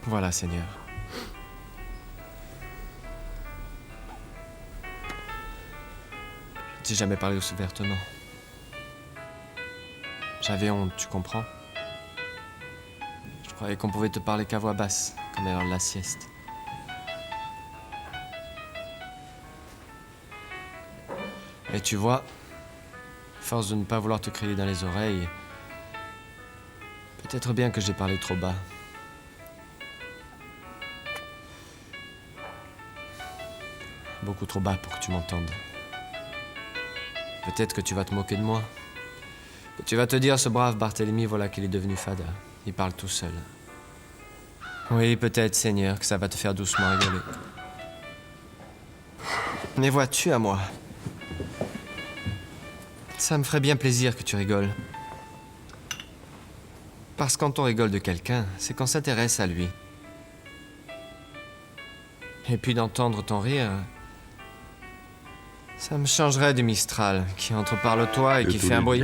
Voilà, Seigneur. Je t'ai jamais parlé aussi ouvertement. J'avais honte, tu comprends? Je croyais qu'on pouvait te parler qu'à voix basse, comme à l'heure de la sieste. Et tu vois, force de ne pas vouloir te crier dans les oreilles, peut-être bien que j'ai parlé trop bas. Beaucoup trop bas pour que tu m'entendes. Peut-être que tu vas te moquer de moi. Que tu vas te dire, ce brave Barthélemy, voilà qu'il est devenu fada. Il parle tout seul. Oui, peut-être, Seigneur, que ça va te faire doucement rigoler. Mais vois-tu à moi? Ça me ferait bien plaisir que tu rigoles. Parce que quand on rigole de quelqu'un, c'est qu'on s'intéresse à lui. Et puis d'entendre ton rire, ça me changerait du Mistral qui entre par le toit et qui fait un bruit.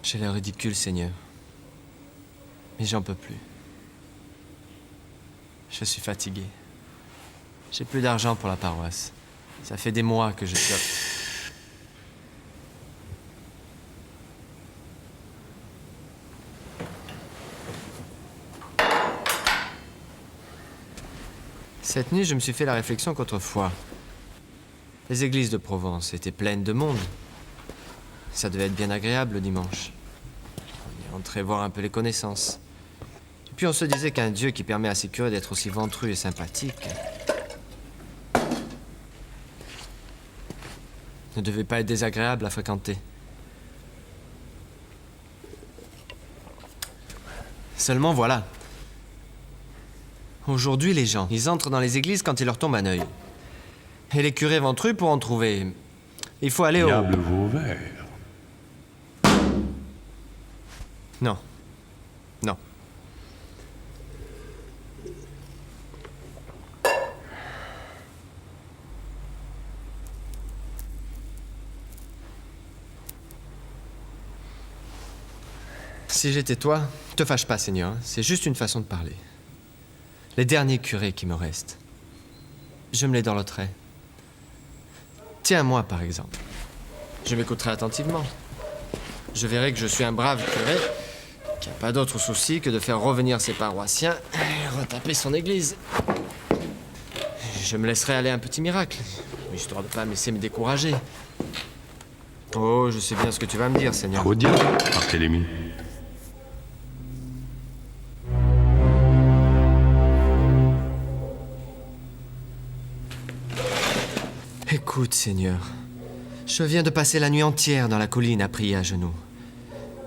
J'ai l'air ridicule, Seigneur. Mais j'en peux plus. Je suis fatigué. J'ai plus d'argent pour la paroisse. Ça fait des mois que je chope. Cette nuit, je me suis fait la réflexion qu'autrefois, les églises de Provence étaient pleines de monde. Ça devait être bien agréable le dimanche. On y entrait voir un peu les connaissances. Et puis on se disait qu'un Dieu qui permet à ses curés d'être aussi ventru et sympathique ne devait pas être désagréable à fréquenter. Seulement voilà. Aujourd'hui, les gens, ils entrent dans les églises quand il leur tombe un œil. Et les curés ventrus, pour en trouver, il faut aller au... Diable Vauvert. Non. Non. Si j'étais toi, te fâche pas, Seigneur. C'est juste une façon de parler. Les derniers curés qui me restent, je me les dorloterai. Tiens, moi, par exemple. Je m'écouterai attentivement. Je verrai que je suis un brave curé qui n'a pas d'autre souci que de faire revenir ses paroissiens et retaper son église. Je me laisserai aller un petit miracle, histoire de pas me laisser me décourager. Oh, je sais bien ce que tu vas me dire, Seigneur. Trop diable, Barthélemy. Écoute, Seigneur, je viens de passer la nuit entière dans la colline à prier à genoux.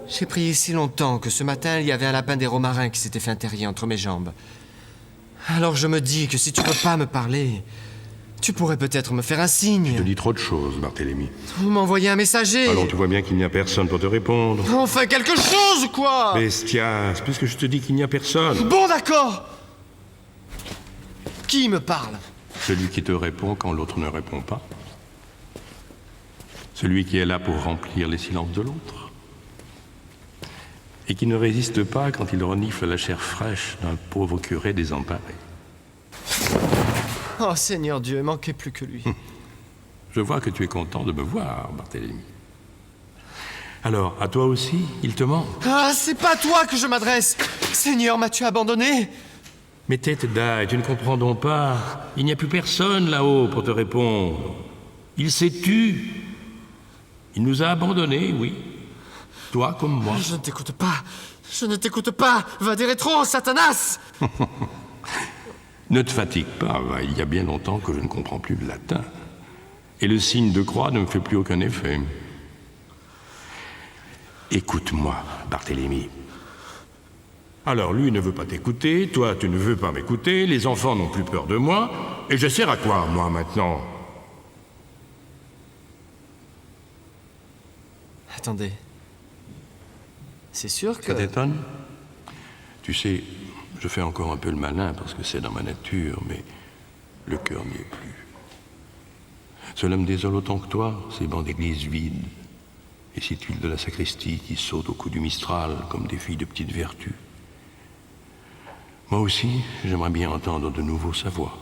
J'ai prié si longtemps que ce matin, il y avait un lapin des romarins qui s'était fait enterrer entre mes jambes. Alors je me dis que si tu peux pas me parler, tu pourrais peut-être me faire un signe. Je te dis trop de choses, Barthélemy. Ou m'envoyer un messager. Alors tu vois bien qu'il n'y a personne pour te répondre. Enfin quelque chose, quoi. Bestias, puisque je te dis qu'il n'y a personne. Bon, d'accord. Qui me parle? Celui qui te répond quand l'autre ne répond pas. Celui qui est là pour remplir les silences de l'autre. Et qui ne résiste pas quand il renifle la chair fraîche d'un pauvre curé désemparé. Oh, Seigneur Dieu, manquait plus que lui. Je vois que tu es content de me voir, Barthélemy. Alors, à toi aussi, il te manque. Ah, c'est pas à toi que je m'adresse. Seigneur, m'as-tu abandonné? Mais tête d'ail, tu ne comprends donc pas. Il n'y a plus personne là-haut pour te répondre. Il s'est tu. Il nous a abandonnés, oui. Toi comme moi. Je ne t'écoute pas. Je ne t'écoute pas. Va des rétros, Satanas. Ne te fatigue pas, il y a bien longtemps que je ne comprends plus le latin. Et le signe de croix ne me fait plus aucun effet. Écoute-moi, Barthélemy. Alors, lui ne veut pas t'écouter, toi tu ne veux pas m'écouter, les enfants n'ont plus peur de moi, et je sers à quoi, moi, maintenant? Attendez. C'est sûr que... Ça t'étonne? Tu sais, je fais encore un peu le malin parce que c'est dans ma nature, mais le cœur n'y est plus. Cela me désole autant que toi, ces bancs d'église vides, et ces tuiles de la sacristie qui sautent au coup du Mistral comme des filles de petite vertu. Moi aussi, j'aimerais bien entendre de nouveau sa voix.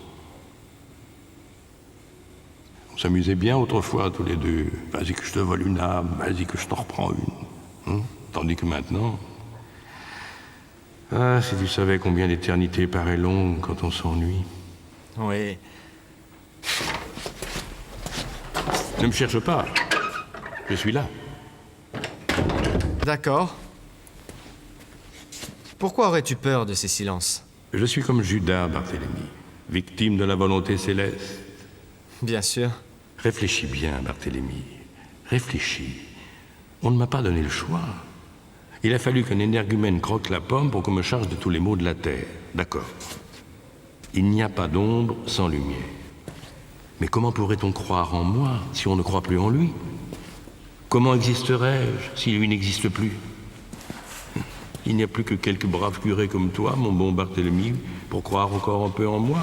On s'amusait bien autrefois tous les deux. Vas-y que je te vole une âme, vas-y que je t'en reprends une. Tandis que maintenant... Ah, si tu savais combien l'éternité paraît longue quand on s'ennuie. Oui. Ne me cherche pas. Je suis là. D'accord. Pourquoi aurais-tu peur de ces silences? Je suis comme Judas, Barthélemy, victime de la volonté céleste. Bien sûr. Réfléchis bien, Barthélemy. Réfléchis. On ne m'a pas donné le choix. Il a fallu qu'un énergumène croque la pomme pour qu'on me charge de tous les maux de la terre. D'accord. Il n'y a pas d'ombre sans lumière. Mais comment pourrait-on croire en moi si on ne croit plus en lui? Comment existerais-je si lui n'existe plus? Il n'y a plus que quelques braves curés comme toi, mon bon Barthélemy, pour croire encore un peu en moi.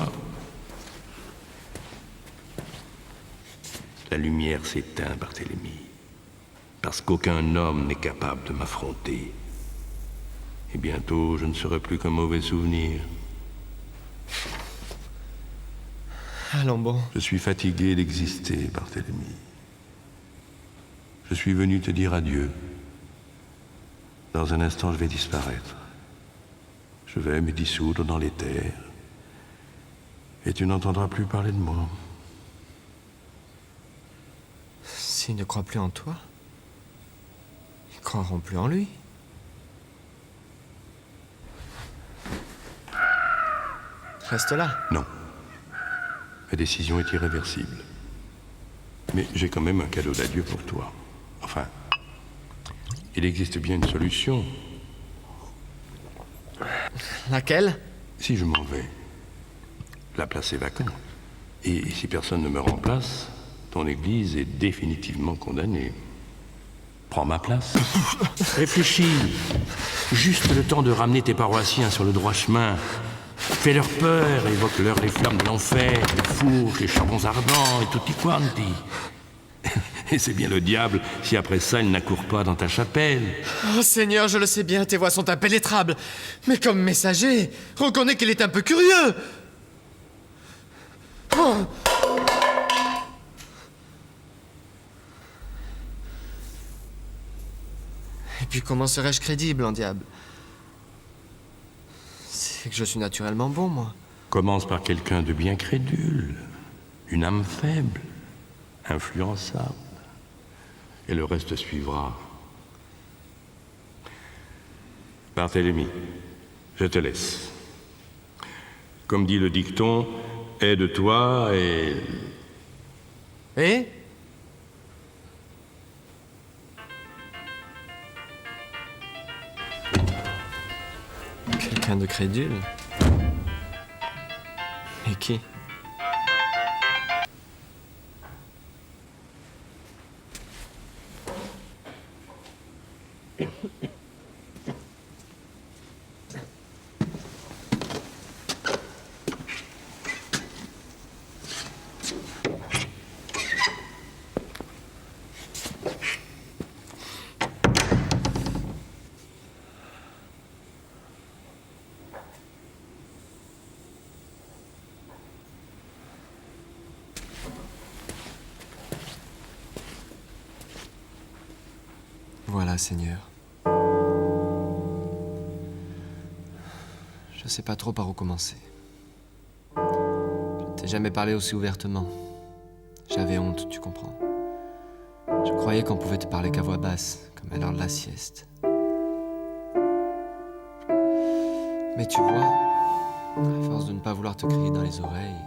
La lumière s'éteint, Barthélemy, parce qu'aucun homme n'est capable de m'affronter. Et bientôt, je ne serai plus qu'un mauvais souvenir. Allons bon. Je suis fatigué d'exister, Barthélemy. Je suis venu te dire adieu. Dans un instant, je vais disparaître. Je vais me dissoudre dans les terres. Et tu n'entendras plus parler de moi. S'ils ne croient plus en toi, ils ne croiront plus en lui. Reste là. Non. Ma décision est irréversible. Mais j'ai quand même un cadeau d'adieu pour toi. Enfin, il existe bien une solution. Laquelle? Si je m'en vais, la place est vacante. Et si personne ne me remplace, ton église est définitivement condamnée. Prends ma place. Réfléchis. Juste le temps de ramener tes paroissiens sur le droit chemin. Fais-leur peur, évoque-leur les flammes de l'enfer, les fourches, les charbons ardents et tutti quanti. Et c'est bien le diable si après ça il n'accourt pas dans ta chapelle. Oh Seigneur, je le sais bien, tes voix sont impénétrables. Mais comme messager, reconnais qu'il est un peu curieux. Oh. Et puis comment serais-je crédible en diable? C'est que je suis naturellement bon, moi. Commence par quelqu'un de bien crédule, une âme faible, influençable. Et le reste suivra. Barthélemy, je te laisse. Comme dit le dicton, aide-toi et... Et? Quelqu'un de crédule? Mais qui? Voilà, Seigneur. Je sais pas trop par où commencer. Je t'ai jamais parlé aussi ouvertement. J'avais honte, tu comprends. Je croyais qu'on pouvait te parler qu'à voix basse, comme à l'heure de la sieste. Mais tu vois, à force de ne pas vouloir te crier dans les oreilles,